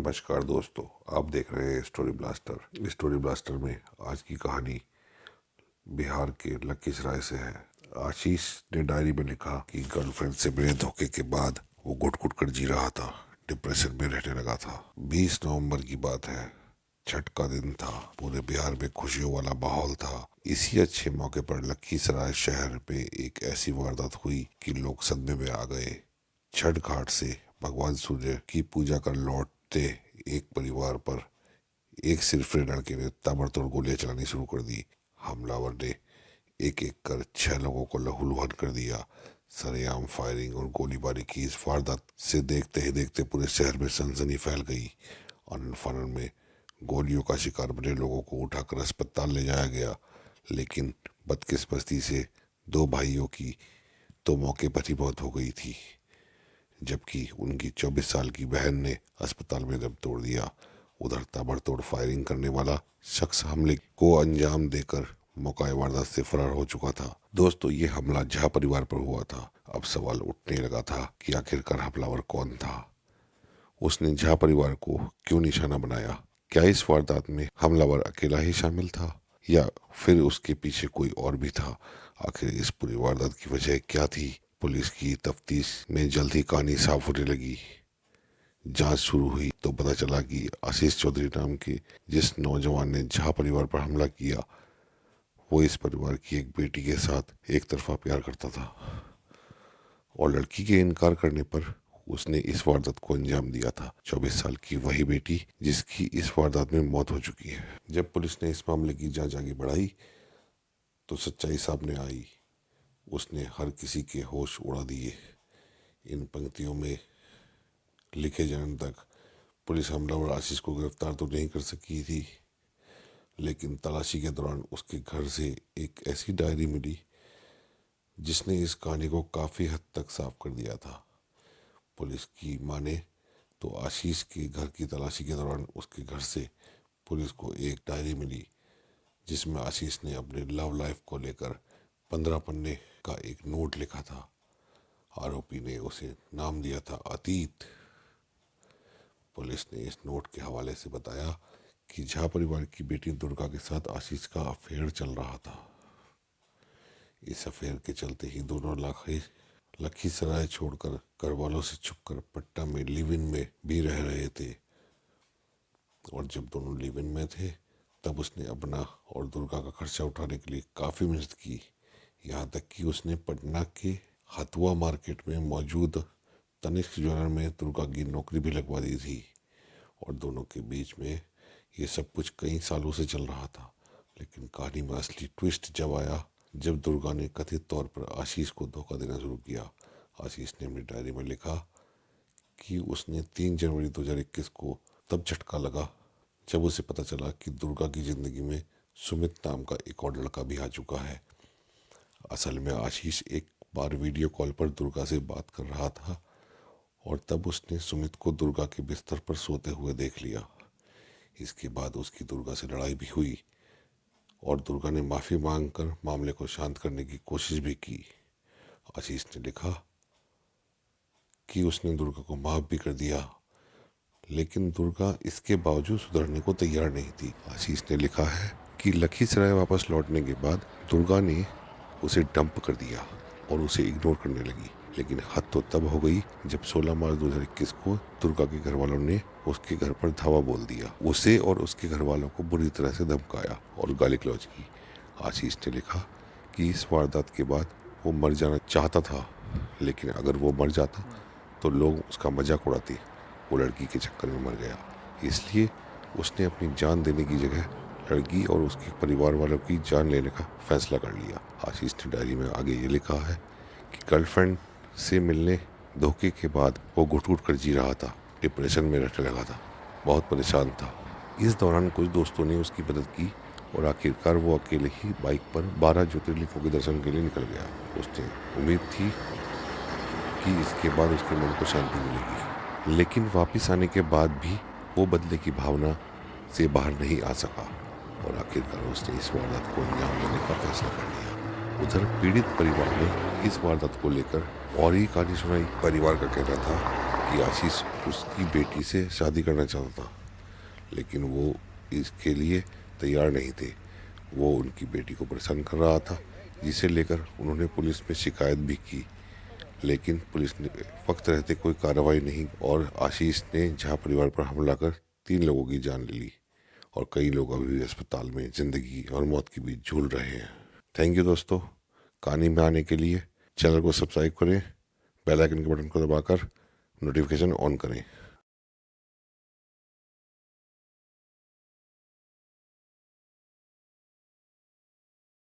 नमस्कार दोस्तों, आप देख रहे हैं स्टोरी ब्लास्टर। स्टोरी ब्लास्टर में आज की कहानी बिहार के लखीसराय से है। आशीष ने डायरी में लिखा कि गर्लफ्रेंड से मिले धोखे के बाद वो घुट घुट कर जी रहा था, डिप्रेशन में रहने लगा था। 20 नवंबर की बात है, छठ का दिन था। पूरे बिहार में खुशियों वाला माहौल था। इसी अच्छे मौके पर लखीसराय शहर पे एक ऐसी वारदात हुई कि लोग सदमे में आ गए। छठ घाट से भगवान सूर्य की पूजा कर लौटते एक परिवार पर एक सिरफिरे लड़के ने ताबड़तोड़ गोलियां चलानी शुरू कर दी। हमलावर ने एक एक कर 6 लोगों को लहूलुहान कर दिया। सरेआम फायरिंग और गोलीबारी की इस वारदात से देखते ही देखते पूरे शहर में सनसनी फैल गई। आनन फानन में गोलियों का शिकार बने लोगों को उठाकर अस्पताल ले जाया गया, लेकिन बदकिस्मती से 2 भाइयों की तो मौके पर ही मौत हो गई थी, जबकि उनकी 24 साल की बहन ने अस्पताल में दम तोड़ दिया। उधर ताबड़तोड़ फायरिंग करने वाला शख्स हमले को अंजाम देकर मौका वारदात से फरार हो चुका था। दोस्तों, ये हमला झा परिवार पर हुआ था। अब सवाल उठने लगा था कि आखिरकार हमलावर कौन था, उसने झा परिवार को क्यों निशाना बनाया। क्या इस वारदात में हमलावर अकेला ही शामिल था या फिर उसके पीछे कोई और भी था। आखिर इस पूरी वारदात की वजह क्या थी। पुलिस की तफ्तीश में जल्द ही कहानी साफ होने लगी। जांच शुरू हुई तो पता चला कि आशीष चौधरी नाम के जिस नौजवान ने झा परिवार पर हमला किया, वो इस परिवार की एक बेटी के साथ एक तरफा प्यार करता था और लड़की के इनकार करने पर उसने इस वारदात को अंजाम दिया था। 24 साल की वही बेटी जिसकी इस वारदात में मौत हो चुकी है। जब पुलिस ने इस मामले की जांच आगे बढ़ाई तो सच्चाई सामने आई। उसने हर किसी के होश उड़ा दिए। इन पंक्तियों में लिखे जाने तक पुलिस हमलावर आशीष को गिरफ्तार तो नहीं कर सकी थी, लेकिन तलाशी के दौरान उसके घर से एक ऐसी डायरी मिली जिसने इस कहानी को काफ़ी हद तक साफ कर दिया था। पुलिस की माने तो आशीष के घर की तलाशी के दौरान उसके घर से पुलिस को एक डायरी मिली जिसमें आशीष ने अपने लव लाइफ को लेकर 15 पन्ने का एक नोट लिखा था। आरोपी ने उसे नाम दिया था अतीत। पुलिस ने इस नोट के हवाले से बताया कि झा परिवार की बेटी दुर्गा के साथ आशीष का अफेयर चल रहा था। इस अफेयर के चलते ही दोनों लखीसराय छोड़कर घर वालों से छुपकर पट्टा में लिव इन में भी रह रहे थे। और जब दोनों लिव इन में थे तब उसने अपना और दुर्गा का खर्चा उठाने के लिए काफ़ी मेहनत की। यहाँ तक कि उसने पटना के हथुआ मार्केट में मौजूद तनिष्क ज्वेलर में दुर्गा की नौकरी भी लगवा दी थी। और दोनों के बीच में ये सब कुछ कई सालों से चल रहा था। लेकिन कहानी में असली ट्विस्ट जब आया, जब दुर्गा ने कथित तौर पर आशीष को धोखा देना शुरू किया। आशीष ने अपनी डायरी में लिखा कि उसने 3 जनवरी 2021 को तब झटका लगा जब उसे पता चला कि दुर्गा की ज़िंदगी में सुमित नाम का एक और लड़का भी आ चुका है। असल में आशीष एक बार वीडियो कॉल पर दुर्गा से बात कर रहा था और तब उसने सुमित को दुर्गा के बिस्तर पर सोते हुए देख लिया। इसके बाद उसकी दुर्गा से लड़ाई भी हुई और दुर्गा ने माफ़ी मांगकर मामले को शांत करने की कोशिश भी की। आशीष ने लिखा कि उसने दुर्गा को माफ़ भी कर दिया, लेकिन दुर्गा इसके बावजूद सुधरने को तैयार नहीं थी। आशीष ने लिखा है कि लखीसराय वापस लौटने के बाद दुर्गा ने उसे डंप कर दिया और उसे इग्नोर करने लगी। लेकिन हद तो तब हो गई जब 16 मार्च 2021 को दुर्गा के घर वालों ने उसके घर पर धावा बोल दिया। उसे और उसके घर वालों को बुरी तरह से धमकाया और गाली गलौज की। आशीष ने लिखा कि इस वारदात के बाद वो मर जाना चाहता था, लेकिन अगर वो मर जाता तो लोग उसका मजाक उड़ाते। वो लड़की के चक्कर में मर गया, इसलिए उसने अपनी जान देने की जगह लड़की और उसके परिवार वालों की जान लेने का फैसला कर लिया। आशीष ने डायरी में आगे ये लिखा है कि गर्लफ्रेंड से मिलने धोखे के बाद वो घुट घुट कर जी रहा था, डिप्रेशन में रहने लगा था, बहुत परेशान था। इस दौरान कुछ दोस्तों ने उसकी मदद की और आखिरकार वो अकेले ही बाइक पर 12 ज्योतिर्लिंगों के दर्शन के लिए निकल गया। उसने उम्मीद थी कि इसके बाद उसके मन को शांति मिलेगी, लेकिन वापस आने के बाद भी वो बदले की भावना से बाहर नहीं आ सका और आखिरकार उसने इस वारदात को अंजाम देने का फैसला कर लिया। उधर पीड़ित परिवार ने इस वारदात को लेकर और ही कहानी सुनाई। परिवार का कहना था कि आशीष उसकी बेटी से शादी करना चाहता था, लेकिन वो इसके लिए तैयार नहीं थे। वो उनकी बेटी को परेशान कर रहा था, जिसे लेकर उन्होंने पुलिस में शिकायत भी की, लेकिन पुलिस ने वक्त रहते कोई कार्रवाई नहीं और आशीष ने झा परिवार पर हमला कर 3 लोगों की जान ले ली और कई लोग अभी भी अस्पताल में जिंदगी और मौत के बीच झूल रहे हैं। थैंक यू दोस्तों, कहानी में आने के लिए। चैनल को सब्सक्राइब करें, बेल आइकन के बटन को दबाकर नोटिफिकेशन ऑन करें।